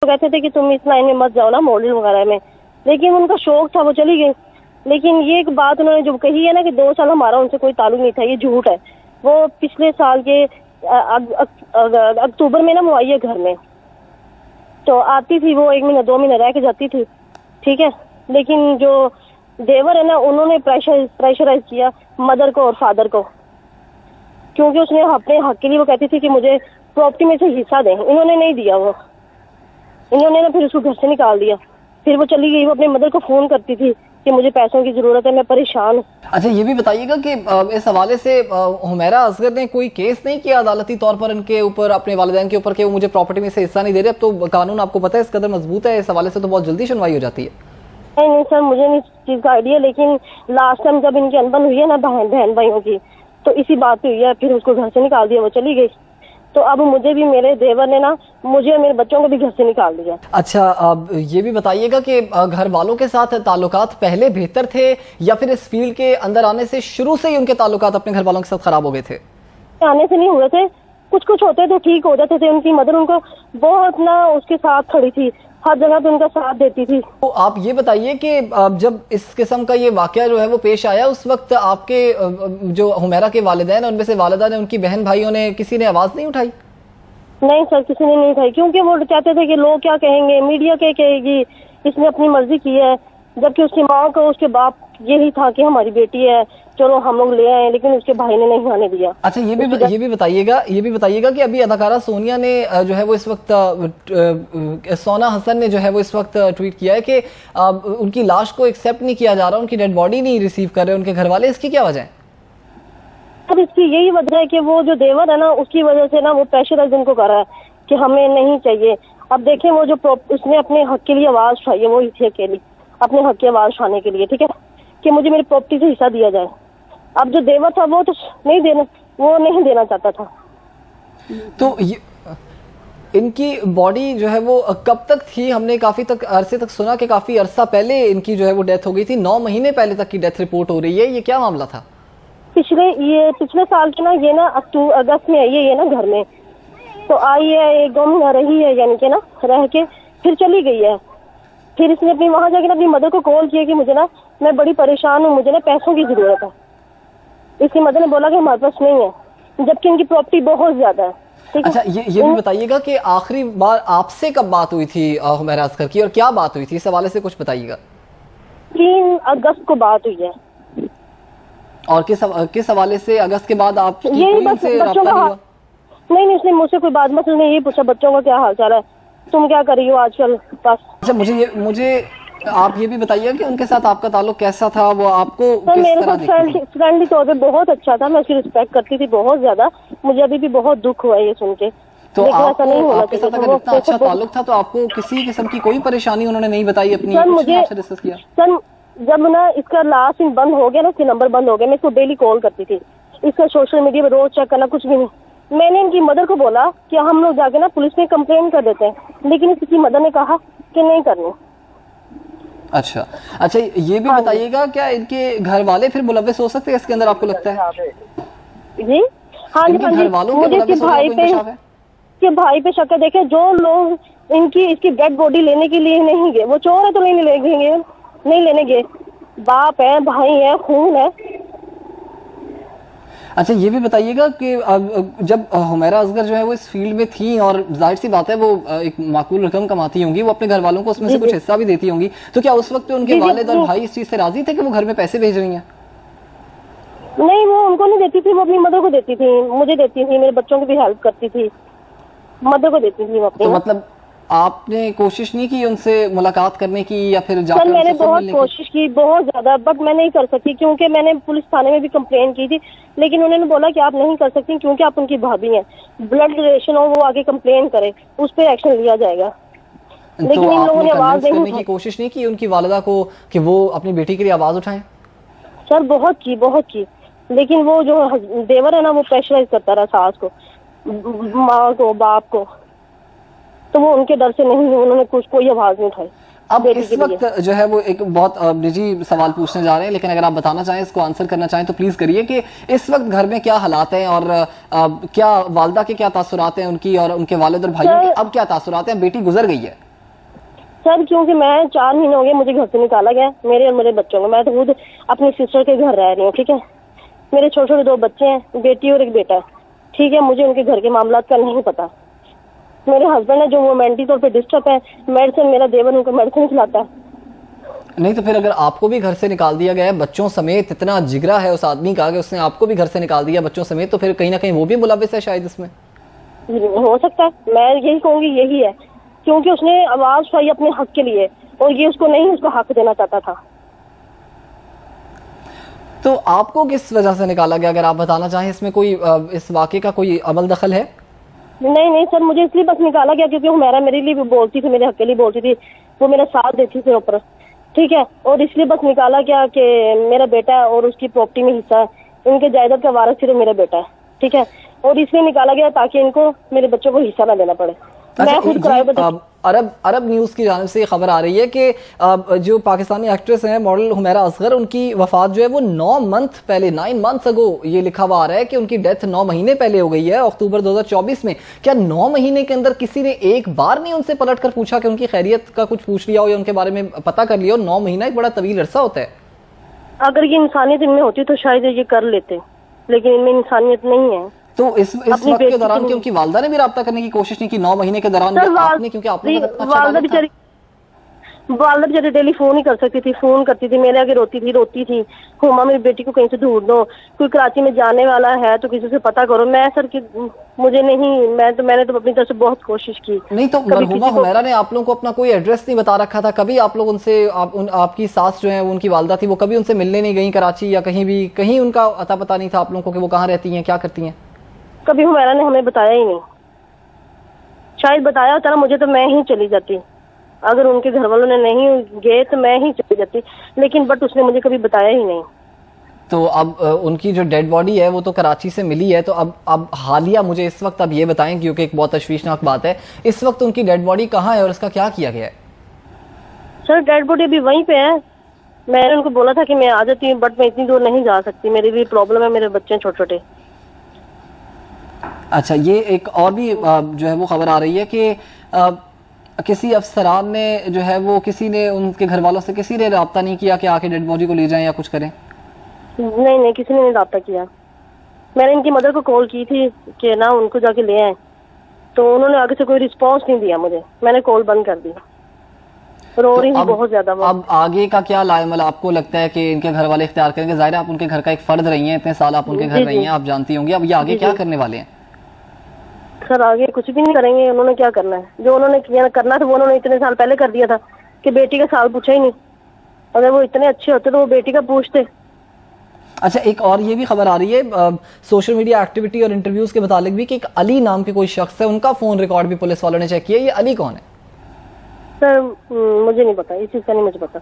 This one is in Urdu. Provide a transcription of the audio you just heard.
کہتے تھے کہ تم اس لائن میں مت جاؤ نا ماڈل وغیرہ میں، لیکن ان کا شوق تھا وہ چلی گئی. لیکن یہ ایک بات انہوں نے جو کہی ہے نا کہ 2 سال ہمارا ان سے کوئی تعلق نہیں تھا، یہ جھوٹ ہے. وہ پچھلے سال کے اکتوبر میں نا وہ آئی ہے گھر میں، تو آتی تھی وہ 1 مہینہ 2 مہینہ رہ کے جاتی تھی، ٹھیک ہے. لیکن جو دیور ہے نا انہوں نے پریشرائز کیا مدر کو اور فادر کو، کیونکہ اس نے اپنے حق کے لیے وہ کہتی تھی کہ مجھے پراپرٹی میں سے حصہ دیں. انہوں نے نہیں دیا، وہ انہوں نے نا پھر اس کو گھر سے نکال دیا. پھر وہ چلی گئی. وہ اپنے مدر کو فون کرتی تھی کہ مجھے پیسوں کی ضرورت ہے، میں پریشان ہوں. اچھا یہ بھی بتائیے گا کہ اس حوالے سے حمیرہ اصغر نے کوئی کیس نہیں کیا عدالتی طور پر ان کے اوپر، اپنے والدین کے اوپر، کہ وہ مجھے پراپرٹی میں سے حصہ نہیں دے رہے؟ اب تو قانون آپ کو پتہ ہے اس قدر مضبوط ہے، اس حوالے سے تو بہت جلدی سنوائی ہو جاتی ہے. نہیں سر، مجھے نہیں اس چیز کا آئیڈیا، لیکن لاسٹ ٹائم جب ان کی انبن ہوئی ہے نا بہن بھائیوں کی، تو اسی بات پہ ہوئی ہے. پھر اس کو گھر سے نکال دیا، وہ چلی گئی. تو اب مجھے بھی میرے دیور نے نا مجھے اور میرے بچوں کو بھی گھر سے نکال دیا. اچھا اب یہ بھی بتائیے گا کہ گھر والوں کے ساتھ تعلقات پہلے بہتر تھے یا پھر اس فیلڈ کے اندر آنے سے شروع سے ہی ان کے تعلقات اپنے گھر والوں کے ساتھ خراب ہو گئے تھے؟ آنے سے نہیں ہوئے تھے، کچھ ہوتے تھے ٹھیک ہو جاتے تھے. ان کی مدر ان کو بہت نا اس کے ساتھ کھڑی تھی، ہر جگہ پہ ان کا ساتھ دیتی تھی. تو آپ یہ بتائیے کہ جب اس قسم کا یہ واقعہ جو ہے وہ پیش آیا، اس وقت آپ کے جو حمیرہ کے والدین ان میں سے والدہ نے، ان کی بہن بھائیوں نے، کسی نے آواز نہیں اٹھائی؟ نہیں سر، کسی نے نہیں اٹھائی، کیونکہ وہ کہتے تھے کہ لوگ کیا کہیں گے، میڈیا کیا کہے گی، اس نے اپنی مرضی کی ہے. جبکہ اس کی ماں کو اس کے باپ یہی تھا کہ ہماری بیٹی ہے چلو ہم لوگ لے آئے، لیکن اس کے بھائی نے نہیں آنے دیا. اچھا یہ بھی بتائیے گا کہ ابھی اداکارہ سونیا نے جو ہے وہ اس وقت، سونا حسن نے جو ہے وہ اس وقت ٹویٹ کیا ہے کہ ان کی لاش کو ایکسیپٹ نہیں کیا جا رہا، ان کی ڈیڈ باڈی نہیں ریسیو کر رہے ان کے گھر والے. اس کی کیا وجہ ہے؟ اب اس کی یہی وجہ ہے کہ وہ جو دیور ہے نا اس کی وجہ سے نا وہ پریشرائز ان کو کر رہا ہے کہ ہمیں نہیں چاہیے. اب دیکھیں وہ جو اس نے اپنے حق کے لیے آواز اٹھائی ہے، وہ تھی اکیلی اپنے حق کی آواز اٹھانے کے لیے، ٹھیک ہے، کہ مجھے میری پراپرٹی سے حصہ دیا جائے. اب جو دیور تھا وہ تو نہیں دینا چاہتا تھا. تو ان کی باڈی جو ہے وہ کب تک تھی؟ ہم نے کافی عرصے تک سنا کہ کافی عرصہ پہلے ان کی جو ہے وہ ڈیتھ ہو گئی تھی، 9 مہینے پہلے تک کی ڈیتھ رپورٹ ہو رہی ہے. یہ کیا معاملہ تھا؟ پچھلے سال کی نا یہ نا اگست میں آئی ہے یہ نا گھر میں، تو آئی ہے 1-2 مہینہ رہی ہے، یعنی کہ نا رہ کے پھر چلی گئی ہے. پھر اس نے اپنی وہاں جا کے اپنی مدر کو کال کیا کہ مجھے نا میں بڑی پریشان ہوں، مجھے نا پیسوں کی ضرورت ہے. اس کی مدر نے بولا کہ ہمارے پاس نہیں ہے، جبکہ ان کی پراپرٹی بہت زیادہ ہے. اچھا یہ بھی بتائیے گا کہ آخری بار آپ سے کب بات ہوئی تھی حمیرہ اصغر کی، اور کیا بات ہوئی تھی؟ اس حوالے سے کچھ بتائیے گا. 3 اگست کو بات ہوئی ہے. اور کس حوالے سے اگست کے بعد آپ کی یہی بس بچوں کا؟ نہیں اس نے مجھ سے کوئی بات مطلب نہیں، یہی پوچھا بچوں کا کیا حال چال ہے، تم کیا کر رہی ہو آج کل بس. اچھا مجھے آپ یہ بھی بتائیے کہ ان کے ساتھ آپ کا تعلق کیسا تھا؟ وہ آپ کو میرے ساتھ فرینڈلی طور پہ بہت اچھا تھا، میں اس کی رسپیکٹ کرتی تھی بہت زیادہ. مجھے ابھی بھی بہت دکھ ہوا ہے یہ سن کے. تو آپ کے ساتھ اگر اتنا اچھا تعلق تھا تو آپ کو کسی قسم کی کوئی پریشانی انہوں نے نہیں بتائی اپنی؟ سر جب نا اس کا لاسٹ بند ہو گیا نا، اس کے نمبر بند ہو گئے، میں اس کو ڈیلی کال کرتی تھی. اس کا سوشل میڈیا پہ روز چیک کرنا کچھ بھی نہیں. میں نے ان کی مدر کو بولا کہ ہم لوگ جا کے نا پولیس میں کمپلین کر دیتے ہیں، لیکن اس کی مدر نے کہا کہ نہیں کرنی. اچھا یہ بھی بتائیے گا کیا ان کے گھر والے پھر ملوث ہو سکتے ہیں اس کے اندر، آپ کو لگتا ہے؟ جی ہاں جی، مجھے اس کے بھائی پہ شک ہے. دیکھیں جو لوگ اس کی ڈیڈ باڈی لینے کے لیے نہیں گئے، وہ چور ہے تو نہیں لینے گئے. باپ ہے، بھائی ہے، خون ہے. اچھا یہ بھی بتائیے گا کہ جب حمیرہ اصغر جو ہے وہ اس فیلڈ میں تھیں، اور ظاہر سی بات ہے وہ ایک معقول رقم کماتی ہوں گی، وہ اپنے گھر والوں کو اس میں سے کچھ حصہ بھی دیتی ہوں گی، تو کیا اس وقت ان کے والد اور بھائی اس چیز سے راضی تھے کہ وہ گھر میں پیسے بھیج رہی ہیں؟ نہیں وہ ان کو نہیں دیتی تھی، وہ اپنی مدر کو دیتی تھی، مجھے دیتی تھی، میرے بچوں کو بھی ہیلپ کرتی تھی، مدر کو دیتی تھی. تو مطلب آپ نے کوشش نہیں کی ان سے ملاقات کرنے کی یا پھر جا کر؟ میں نے بہت کوشش کی، بہت زیادہ، بٹ میں نہیں کر سکی کیونکہ میں نے پولیس تھانے میں بھی کمپلین کی تھی، لیکن انہوں نے بولا کہ آپ نہیں کر سکتی کیونکہ آپ ان کی بھابھی ہیں، بلڈ ریلیشن ہو، وہ آگے کمپلین کرے، اس پہ ایکشن لیا جائے گا. لیکن ان لوگوں نے آواز نہیں کی کوشش نہیں کی ان کی والدہ کو کہ وہ اپنی بیٹی کے لیے آواز اٹھائیں؟ سر بہت کی، لیکن وہ جو دیور ہے نا وہ پریشرائز کرتا رہا ساس کو، ماں کو، باپ کو، تو وہ ان کے ڈر سے نہیں، انہوں نے کوئی آواز نہیں اٹھائی. اب اس وقت جو ہے وہ ایک بہت نجی سوال پوچھنے جا رہے ہیں، لیکن اگر آپ بتانا چاہیں، اس کو آنسر کرنا چاہیں تو پلیز کریے کہ اس وقت گھر میں کیا حالات ہیں، اور کیا والدہ کے کیا تاثرات ہیں ان کی، اور ان کے والد اور بھائیوں کے اب کیا تاثرات ہیں؟ بیٹی گزر گئی ہے. سر کیونکہ میں 4 مہینے ہو گئے مجھے گھر سے نکالا گیا، میرے اور میرے بچوں کو. میں تو خود اپنی سسٹر کے گھر رہ رہی ہوں. ٹھیک ہے، میرے چھوٹے چھوٹے 2 بچے ہیں، بیٹی اور ایک بیٹا. ٹھیک ہے، مجھے ان کے گھر کے معاملات کا نہیں پتا. میرے ہسبینڈ ہے جو وہ مینٹلی طور پہ ڈسٹرب ہے، میڈیسن میرا دیور ان کو میڈیسن کھلاتا ہے. نہیں تو پھر اگر آپ کو بھی گھر سے نکال دیا گیا ہے بچوں سمیت، اتنا جگرا ہے اس آدمی کا کہ اس نے آپ کو بھی گھر سے نکال دیا بچوں سمیت، تو پھر کہیں نہ کہیں وہ بھی ملوث ہے شاید اس میں. ہو سکتا ہے، میں یہی کہوں گی یہی ہے، کیونکہ اس نے آواز اٹھائی اپنے حق کے لیے اور یہ اس کو نہیں اس کو حق دینا چاہتا تھا. تو آپ کو کس وجہ سے نکالا گیا اگر آپ بتانا چاہیں؟ اس میں کوئی اس واقعے کا کوئی عمل دخل ہے؟ نہیں سر، مجھے اس لیے بس نکالا گیا کیونکہ ہمیرا میرے لیے بھی بولتی تھی، میرے حق کے لیے بولتی تھی، وہ میرا ساتھ دیتی تھی اوپر. ٹھیک ہے، اور اس لیے بس نکالا گیا کہ میرا بیٹا اور اس کی پراپرٹی میں حصہ ہے، ان کے جائیداد کا وارث صرف میرا بیٹا ہے. ٹھیک ہے، اور اس لیے نکالا گیا تاکہ ان کو میرے بچوں کو حصہ نہ دینا پڑے. میں خود کرایہ عرب نیوز کی جانب سے یہ خبر آ رہی ہے کہ جو پاکستانی ایکٹریس ہیں ماڈل حمیرہ اصغر، ان کی وفات جو ہے وہ 9 منتھس اگو، یہ لکھا ہوا آ رہا ہے کہ ان کی ڈیتھ 9 مہینے پہلے ہو گئی ہے، اکتوبر 2024 میں. کیا 9 مہینے کے اندر کسی نے ایک بار نہیں ان سے پلٹ کر پوچھا کہ ان کی خیریت کا کچھ پوچھ لیا ہو یا ان کے بارے میں پتہ کر لیا ہو؟ 9 مہینہ ایک بڑا طویل عرصہ ہوتا ہے. اگر یہ انسانیت ان میں ہوتی تو شاید یہ کر لیتے، لیکن ان میں انسانیت نہیں ہے. تو اس وقت کے دوران کی ان کی والدہ نے بھی رابطہ کرنے کی کوشش نہیں کی 9 مہینے کے دوران؟ کیونکہ آپ نے والدہ بیچاری ڈیلی فون ہی کر سکتی تھی، فون کرتی تھی، میرے آگے روتی تھی، ہما میری بیٹی کو کہیں سے ڈھونڈ دو، کوئی کراچی میں جانے والا ہے تو کسی سے پتہ کرو. میں سر مجھے نہیں، میں نے تو اپنی طرف سے بہت کوشش کی. نہیں تو مرحومہ حمیرہ نے آپ لوگوں کو اپنا کوئی ایڈریس نہیں بتا رکھا تھا؟ کبھی آپ لوگ ان سے، آپ کی ساس جو ہیں ان کی والدہ تھی، وہ کبھی ان سے ملنے نہیں گئیں کراچی یا کہیں بھی؟ کہیں ان کا اتا پتہ نہیں تھا آپ لوگوں کو کہ وہ کہاں رہتی ہیں، کیا کرتی ہیں؟ کبھی حمیرہ نے ہمیں بتایا ہی نہیں. شاید بتایا ہوتا نا مجھے تو میں ہی چلی جاتی، اگر ان کے گھر والوں نے نہیں گئے تو میں ہی چلی جاتی، لیکن بٹ اس نے مجھے کبھی بتایا ہی نہیں. تو اب ان کی جو ڈیڈ باڈی ہے وہ تو کراچی سے ملی ہے، تو اب حالیہ مجھے اس وقت اب یہ بتائیں، کیونکہ ایک بہت تشویشناک بات ہے، اس وقت ان کی ڈیڈ باڈی کہاں ہے اور اس کا کیا کیا گیا ہے؟ سر ڈیڈ باڈی ابھی وہیں پہ ہے. میں نے ان کو بولا تھا کہ میں آ جاتی ہوں، بٹ میں اتنی دور نہیں جا سکتی، میری بھی پرابلم ہے، میرے بچے ہیں چھوٹے چھوٹے. اچھا، یہ ایک اور بھی جو ہے وہ خبر آ رہی ہے کہ کسی افسران نے جو ہے وہ کسی نے ان کے گھر والوں سے کسی نے رابطہ نہیں کیا کہ آ کے ڈیڈ باڈی کو لے جائیں یا کچھ کریں؟ نہیں کسی نے نہیں رابطہ کیا. میں نے ان کی مدر کو کال کی تھی کہ نہ ان کو جا کے لے آئیں، تو انہوں نے آگے سے کوئی رسپانس نہیں دیا مجھے. میں نے کال بند کر دی، رو رہی ہوں بہت زیادہ. اب آگے کا کیا لائمل آپ کو لگتا ہے کہ ان کے گھر والے اختیار کریں گے؟ ظاہر ہے آپ ان کے گھر کا ایک فرد رہی ہیں، اتنے سال آپ ان کے گھر رہی ہیں، آپ جانتی ہوں گی. اب یہ آگے کیا کرنے والے ہیں؟ سر آگے کچھ بھی نہیں کریں گے. انہوں نے کیا کرنا ہے؟ جو انہوں نے کرنا تھا وہ انہوں نے اتنے سال پہلے کر دیا تھا کہ بیٹی کا سال پوچھا ہی نہیں. اگر وہ اتنے اچھے ہوتے تو وہ بیٹی کا پوچھتے. اچھا، ایک اور یہ بھی خبر آ رہی ہے سوشل میڈیا ایکٹیویٹی اور انٹرویوز کے متعلق بھی کہ ایک علی نام کے کوئی شخص ہے، ان کا فون ریکارڈ بھی پولیس والوں نے چیک کیا. یہ علی کون ہے؟ سر مجھے نہیں پتا، اس چیز کا نہیں مجھے پتا.